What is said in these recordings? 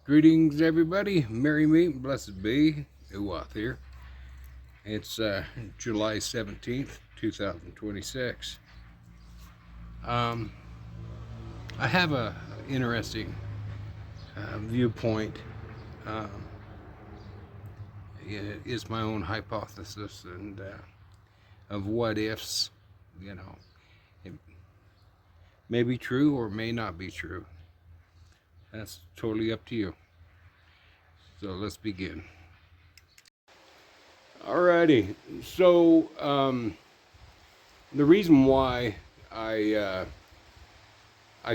Greetings, everybody. Merry meet, blessed be. Uwath here. It's July 17th, 2026. Um, I have a interesting viewpoint. Um, it is my own hypothesis and of what ifs. You know, it may be true or may not be true. That's totally up to you. So let's begin. Alrighty. So the reason why I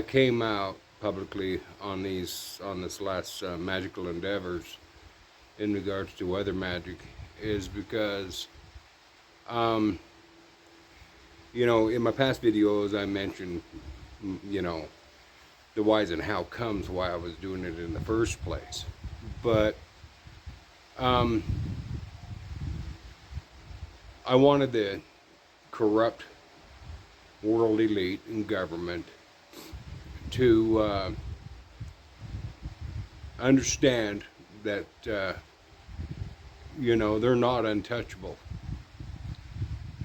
came out publicly on this last magical endeavors in regards to weather magic is because um, in my past videos I mentioned the whys and how comes why I was doing it in the first place, but um, I wanted the corrupt world elite in government to understand that they're not untouchable,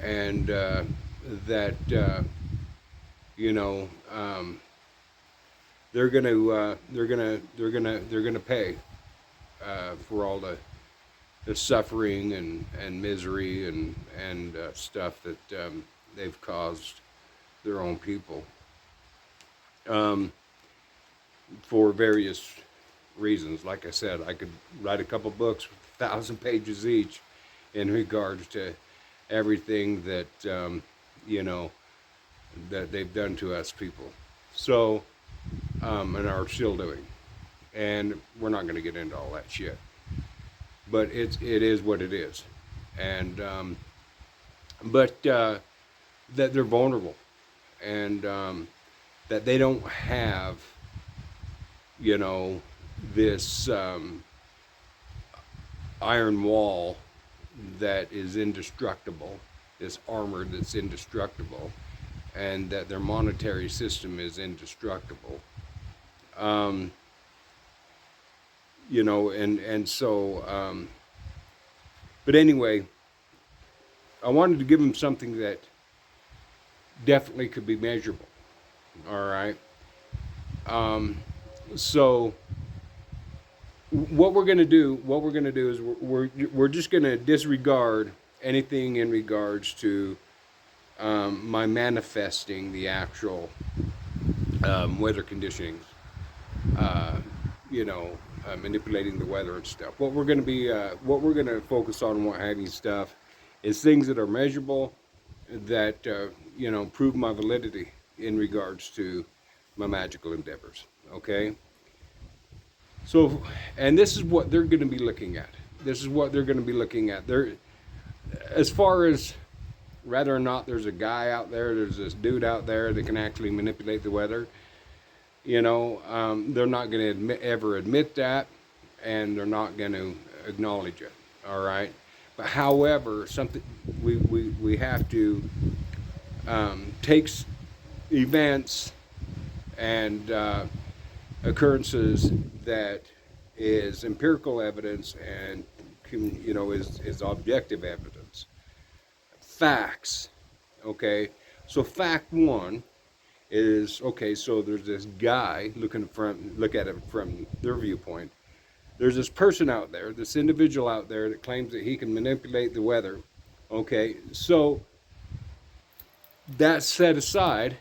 and that you know they're gonna pay for all the suffering and misery and stuff that they've caused their own people, um, for various reasons. Like I said, I could write a couple books with 1,000 pages each in regards to everything that that they've done to us people. So and are still doing. And we're not going to get into all that shit. But it is what it is, and but that they're vulnerable, and that they don't have this iron wall that is indestructible, this armor that's indestructible, and that their monetary system is indestructible. Um, and so, but anyway, I wanted to give them something that definitely could be measurable. All right. So what we're gonna do is we're just gonna disregard anything in regards to my manifesting the actual weather conditionings, uh, manipulating the weather and stuff. What we're gonna focus on, what have you, stuff, is things that are measurable, that prove my validity in regards to my magical endeavors. Okay, so, and this is what they're going to be looking at. This is what they're going to be looking at. They're, as far as whether or not there's a guy out there, there's this dude out there that can actually manipulate the weather. They're not going to ever admit that, and they're not going to acknowledge it. All right. But however, something we have to take events and occurrences that is empirical evidence and is objective evidence, facts. Okay, so fact one is, okay, so there's this guy, look at it from their viewpoint. There's this person out there, this individual out there that claims that he can manipulate the weather. Okay, so that set aside,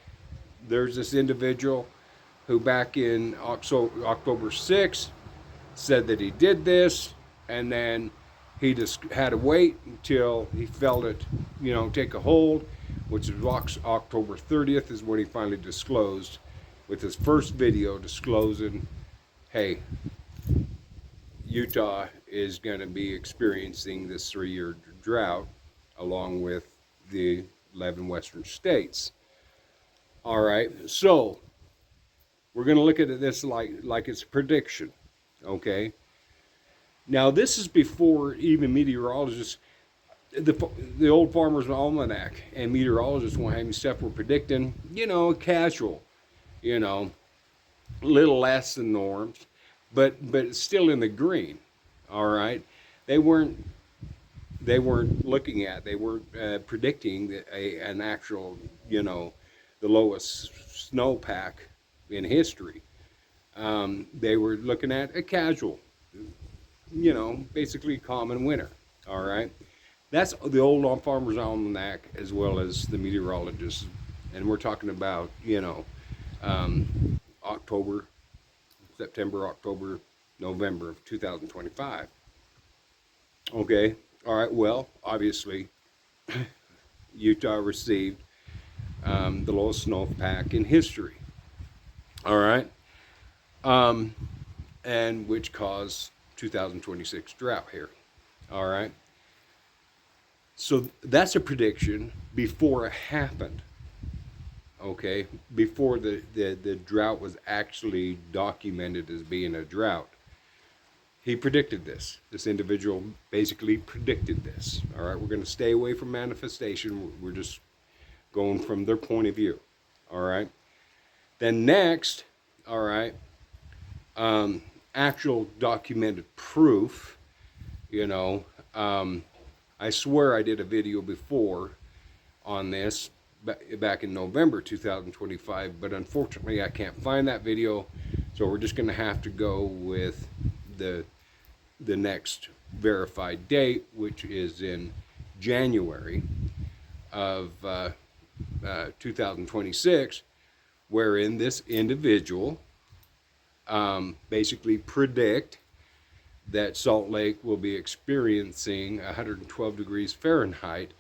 there's this individual who back in October 6th said that he did this, and then he just had to wait until he felt it, take a hold, which is October 30th is when he finally disclosed with his first video disclosing, hey, Utah is going to be experiencing this 3-year drought along with the 11 western states. All right, so we're going to look at this like it's a prediction. Okay, now this is before even meteorologists, the old Farmer's Almanac and meteorologists won't have any stuff. We're predicting, casual, little less than norms, but it's still in the green. All right, they weren't looking at, they weren't predicting an actual, the lowest snowpack in history. They were looking at a casual, basically common winter. All right, that's the old Farmer's Almanac as well as the meteorologists, and we're talking about October, September, October, November of 2025. Okay, all right. Well, obviously, Utah received the lowest snowpack in history. All right, and which caused 2026 drought here. All right. So that's a prediction before it happened. Okay, before the drought was actually documented as being a drought. He predicted this. This individual basically predicted this. All right, we're going to stay away from manifestation. We're just going from their point of view. All right. Then next, all right, actual documented proof. I swear I did a video before on this back in November 2025, but unfortunately I can't find that video, so we're just going to have to go with the next verified date, which is in January of 2026, wherein this individual basically predict that Salt Lake will be experiencing 112 degrees Fahrenheit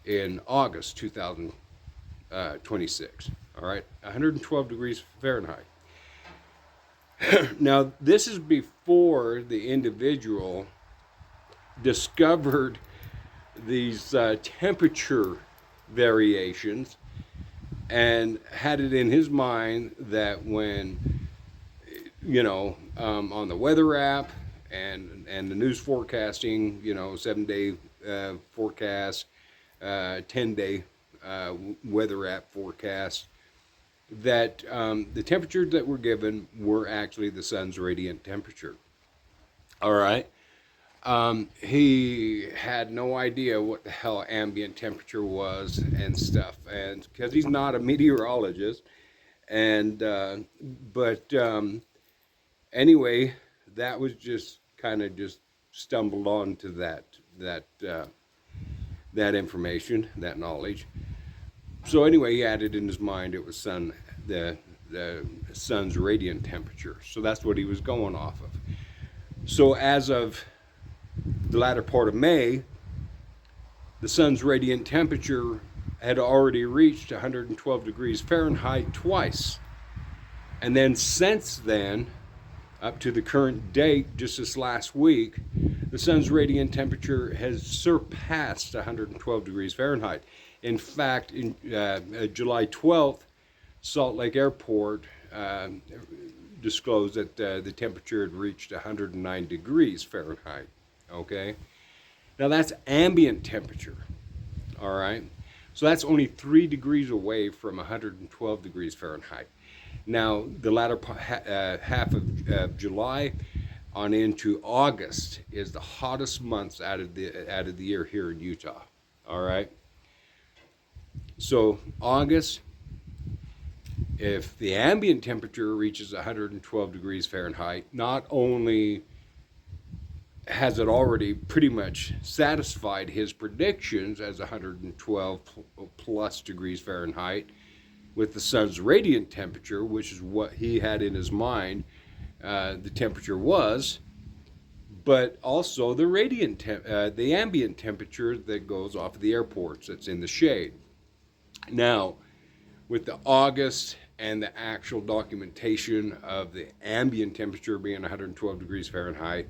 in August 2026. All right, 112 degrees Fahrenheit. Now, this is before the individual discovered these temperature variations and had it in his mind that when, on the weather app and the news forecasting, 7-day forecast, 10-day weather app forecast, that the temperatures that were given were actually the sun's radiant temperature. All right. He had no idea what the hell ambient temperature was and stuff, and because he's not a meteorologist, and but anyway, that was just kind of just stumbled onto that information, that knowledge. So anyway, he had it in his mind it was the sun's radiant temperature. So that's what he was going off of. So as of the latter part of May, the sun's radiant temperature had already reached 112 degrees Fahrenheit twice. And then since then, up to the current date, just this last week, the sun's radiant temperature has surpassed 112 degrees Fahrenheit. In fact, in July 12th, Salt Lake Airport disclosed that the temperature had reached 109 degrees Fahrenheit. Okay? Now that's ambient temperature. All right? So that's only 3 degrees away from 112 degrees Fahrenheit. Now, the latter half of July on into August is the hottest months out of the year here in Utah. All right? So August, if the ambient temperature reaches 112 degrees Fahrenheit, not only has it already pretty much satisfied his predictions as 112 plus degrees Fahrenheit with the sun's radiant temperature, which is what he had in his mind the temperature was, but also the the ambient temperature that goes off of the airports that's in the shade. Now, with the August and the actual documentation of the ambient temperature being 112 degrees Fahrenheit,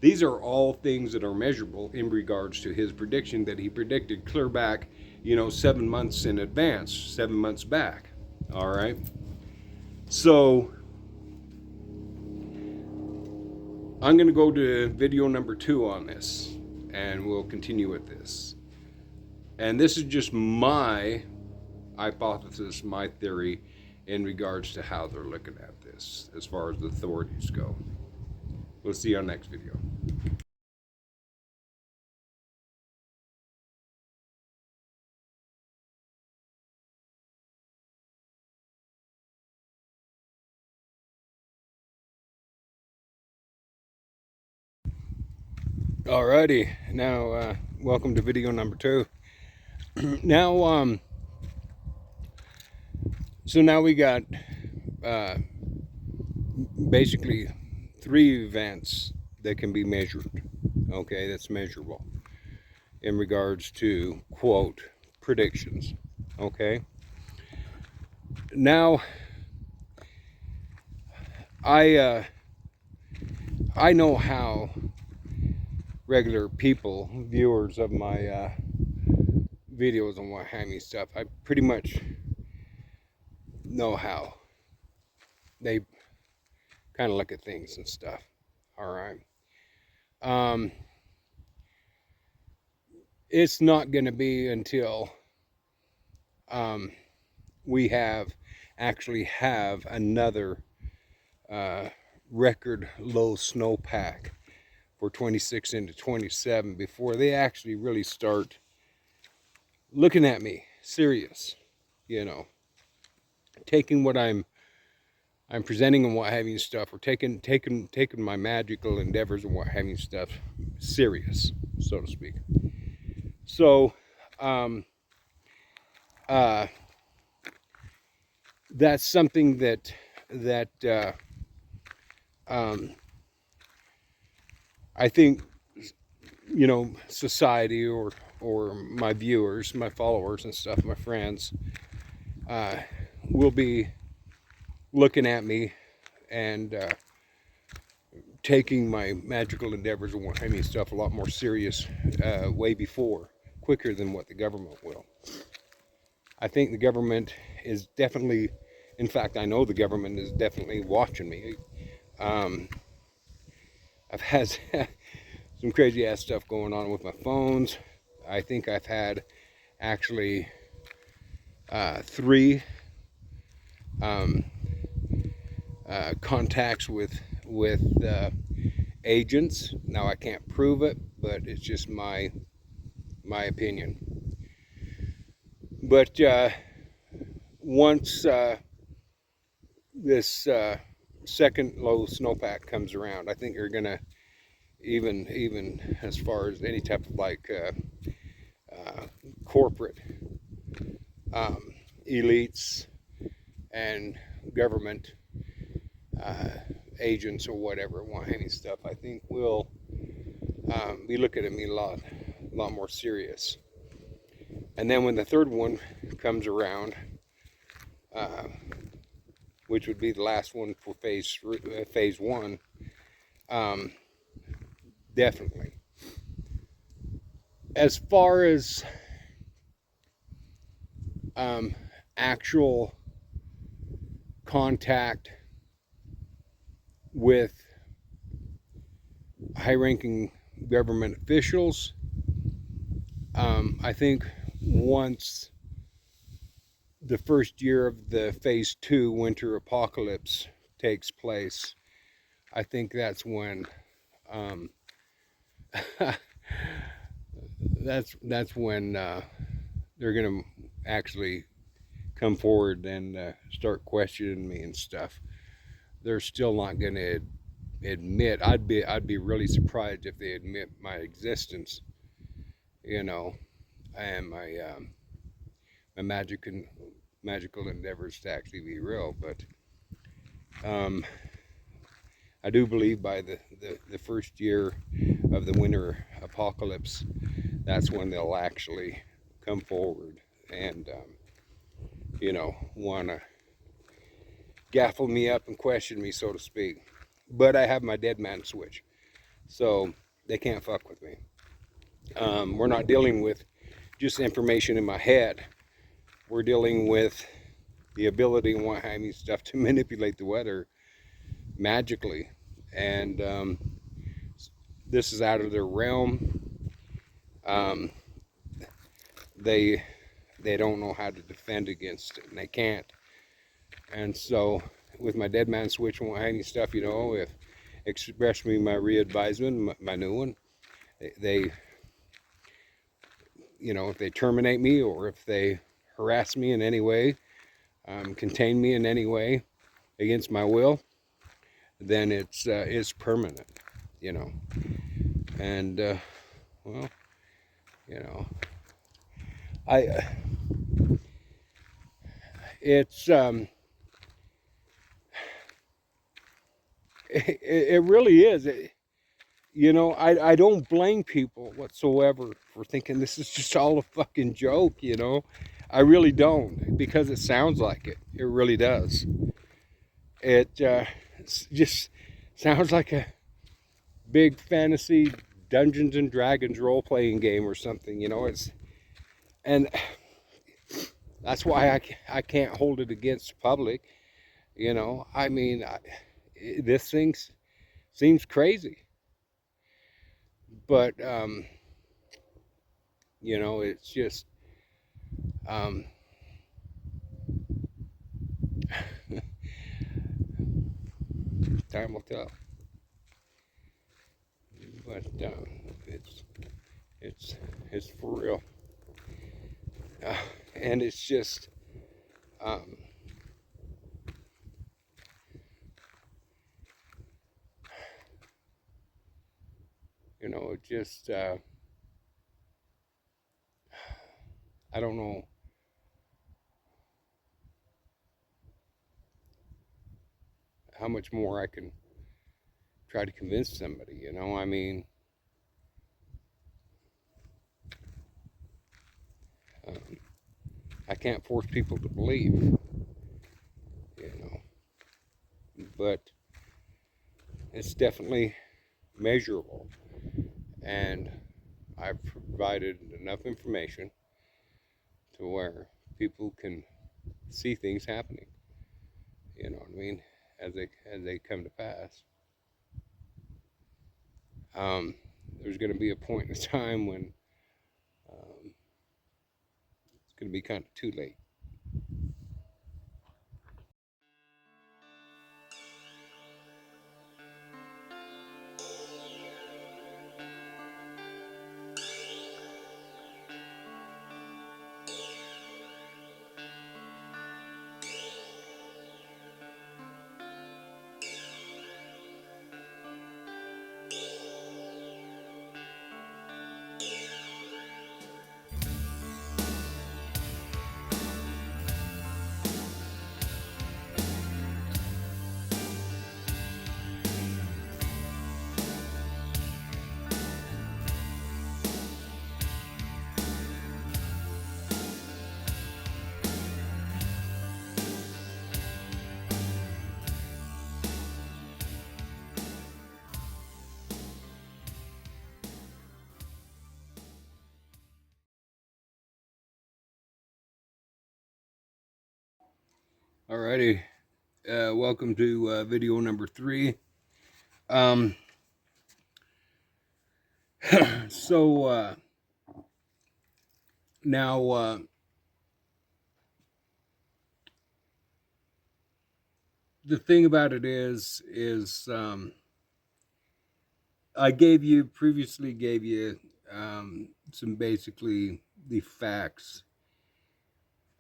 these are all things that are measurable in regards to his prediction that he predicted clear back, 7 months in advance, 7 months back. All right. So I'm going to go to video number 2 on this, and we'll continue with this. And this is just my hypothesis, my theory in regards to how they're looking at this as far as the authorities go. We'll see you on next video. Alrighty, now welcome to video number 2. Now, so now we got basically 3 events that can be measured. Okay, that's measurable in regards to, quote, predictions. Okay, now I know how regular people, viewers of my videos and what have you stuff, I pretty much know how they kind of look at things and stuff. All right. It's not going to be until we actually have another record low snowpack for 26 into 27 before they actually really start looking at me serious, you know, taking what I'm presenting and what have you stuff, or taking my magical endeavors and what have you stuff serious, so to speak. So that's something that I think, you know, society or my viewers, my followers and stuff, my friends, will be looking at me and taking my magical endeavors and what I mean stuff a lot more serious, way before, quicker than what the government will. I think the government is definitely, in fact, I know the government is definitely watching me. I've had some crazy ass stuff going on with my phones. I think I've had actually 3 contacts with agents. Now I can't prove it, but it's just my opinion. But once this second low snowpack comes around, I think you're gonna, even as far as any type of like corporate elites and government agents or whatever want any stuff, I think will be looking at me a lot more serious. And then when the third one comes around, which would be the last one for phase 1, definitely. As far as actual contact with high-ranking government officials, I think once the first year of the phase 2 winter apocalypse takes place, I think that's when that's when they're gonna actually come forward and start questioning me and stuff. They're still not gonna admit. I'd be really surprised if they admit my existence, you know, and my my magical endeavors to actually be real. But I do believe by the first year of the winter apocalypse, that's when they'll actually come forward and you know, want to gaffle me up and question me, so to speak. But I have my dead man switch, so they can't fuck with me. We're not dealing with just information in my head. We're dealing with the ability and what have you stuff to manipulate the weather magically, and this is out of their realm. They don't know how to defend against it, and they can't. And so with my dead man switch and what have you stuff, you know, express me my re-advisement, my new one. They, you know, if they terminate me or if they harass me in any way, contain me in any way against my will, then it's permanent, you know. And well, you know, I it's it really is. You know, I don't blame people whatsoever for thinking this is just all a fucking joke, you know. I really don't, because it sounds like it. It really does. It just sounds like a big fantasy Dungeons and Dragons role-playing game or something, you know. And that's why I can't hold it against the public, you know. I mean, this thing seems crazy, but you know, it's just um, time will tell. But it's it's it's for real, uh, and it's just um, you know, it just I don't know how much more I can try to convince somebody. You know, I mean, um, I can't force people to believe. You know, but it's definitely measurable, and I've provided enough information to where people can see things happening. You know what I mean? As they come to pass. Um, there's going to be a point in time when it's going to be kind of too late. Alrighty, welcome to video number 3. Um, so now the thing about it is I previously gave you some basically the facts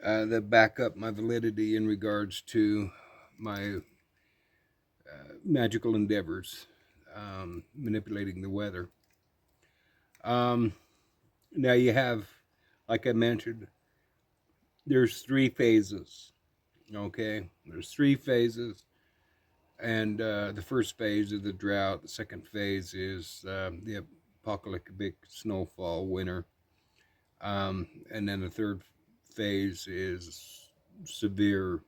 that back up my validity in regards to my magical endeavors, manipulating the weather. Um, Now you have, like I mentioned, there's 3 phases. Okay, there's 3 phases, and the first phase is the drought. The second phase is the apocalyptic snowfall, winter, and then the third phase is severe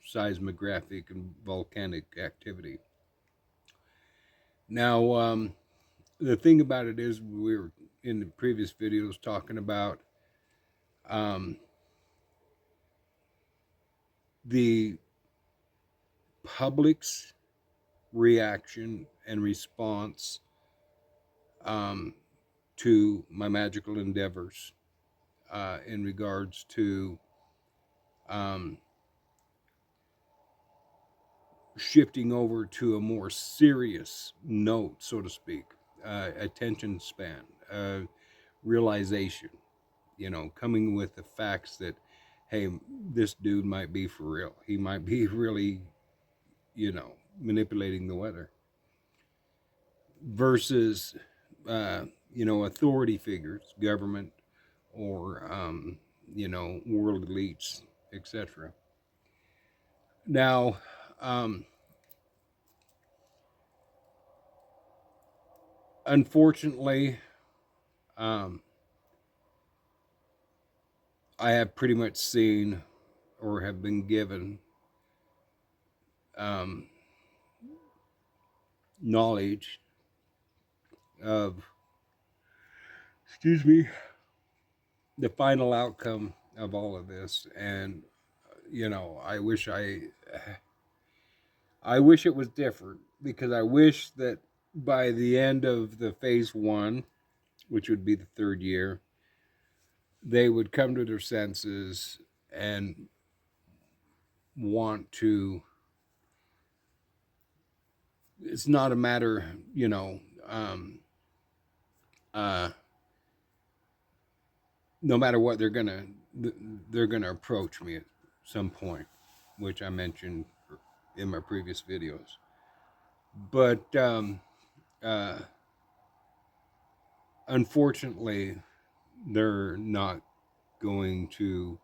seismographic and volcanic activity. Now, the thing about it is, we were in the previous videos talking about um, the public's reaction and response um, to my magical endeavors in regards to um, shifting over to a more serious note, so to speak, attention span, realization, coming with the facts that, hey, this dude might be for real. He might be really, manipulating the weather versus, authority figures, government, or, world elites, etc. Now, unfortunately, I have pretty much seen or have been given knowledge of, excuse me, the final outcome of all of this. And, I wish it was different, because I wish that by the end of the phase one, which would be the third year, they would come to their senses and want to. It's not a matter, no matter what, they're gonna approach me at some point, which I mentioned in my previous videos. But unfortunately, they're not going to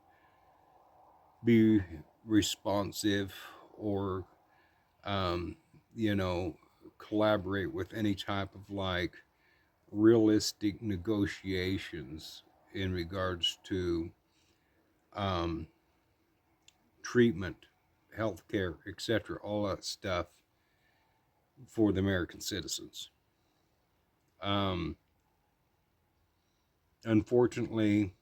be responsive or, collaborate with any type of realistic negotiations in regards to treatment, healthcare, etc., all that stuff for the American citizens. Unfortunately,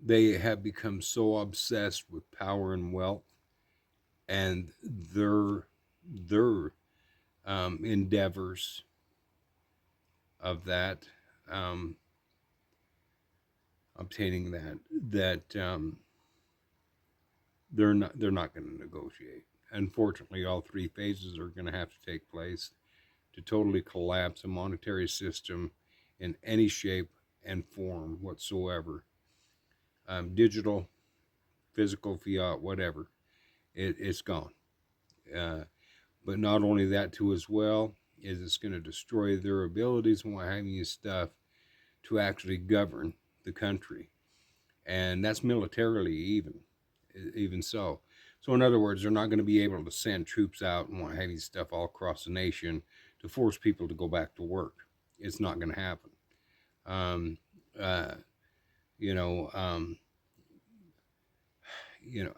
they have become so obsessed with power and wealth and their endeavors of that, obtaining that they're not going to negotiate. Unfortunately, all three phases are going to have to take place to totally collapse a monetary system in any shape and form whatsoever. Digital, physical, fiat, whatever, it's gone. But not only that, too, as well, is it's going to destroy their abilities and what have you stuff to actually govern the country. And that's militarily even so. So in other words, they're not going to be able to send troops out and what have you stuff all across the nation to force people to go back to work. It's not going to happen.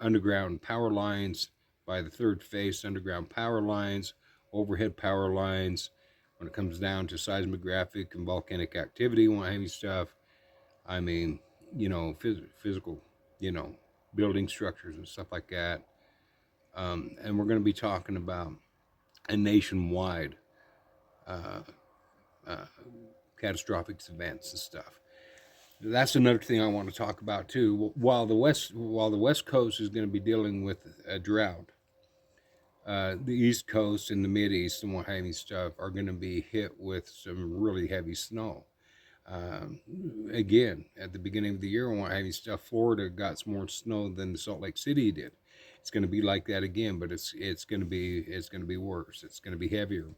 Underground power lines by the third phase, underground power lines, overhead power lines. When it comes down to seismographic and volcanic activity, what have you stuff. I mean, physical, building structures and stuff like that. And we're going to be talking about a nationwide catastrophic events and stuff. That's another thing I want to talk about too. While the West Coast is going to be dealing with a drought, the East Coast and the Mid East and what have you stuff are going to be hit with some really heavy snow. Again, at the beginning of the year and what have you stuff, Florida got some more snow than Salt Lake City did. It's going to be like that again, but it's going to be worse. It's going to be heavier,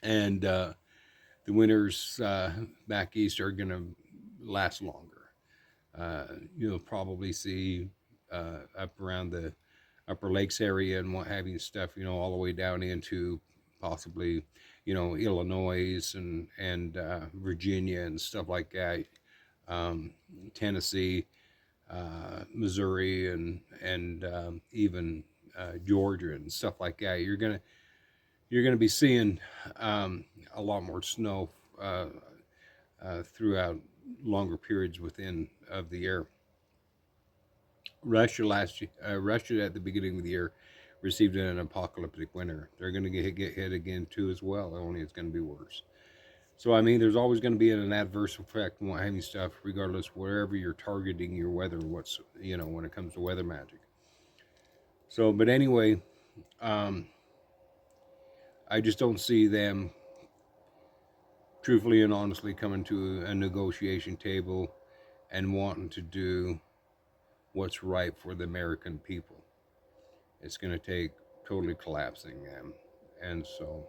and the winters back east are going to last longer. You'll probably see up around the Upper Lakes area and what have you stuff, all the way down into possibly, Illinois and Virginia and stuff like that, Tennessee, Missouri, and even Georgia and stuff like that. You're gonna be seeing a lot more snow throughout longer periods within of the year. Russia at the beginning of the year received an apocalyptic winter. They're going to get hit again too as well. Only it's going to be worse. So I mean, there's always going to be an adverse effect and what have you stuff, regardless wherever you're targeting your weather. When it comes to weather magic. So, but anyway, um, I just don't see them truthfully and honestly coming to a negotiation table and wanting to do what's right for the American people. It's going to take totally collapsing them. And so,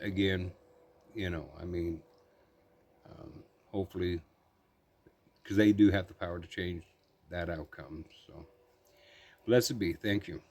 again, I mean, hopefully, because they do have the power to change that outcome. So, blessed be. Thank you.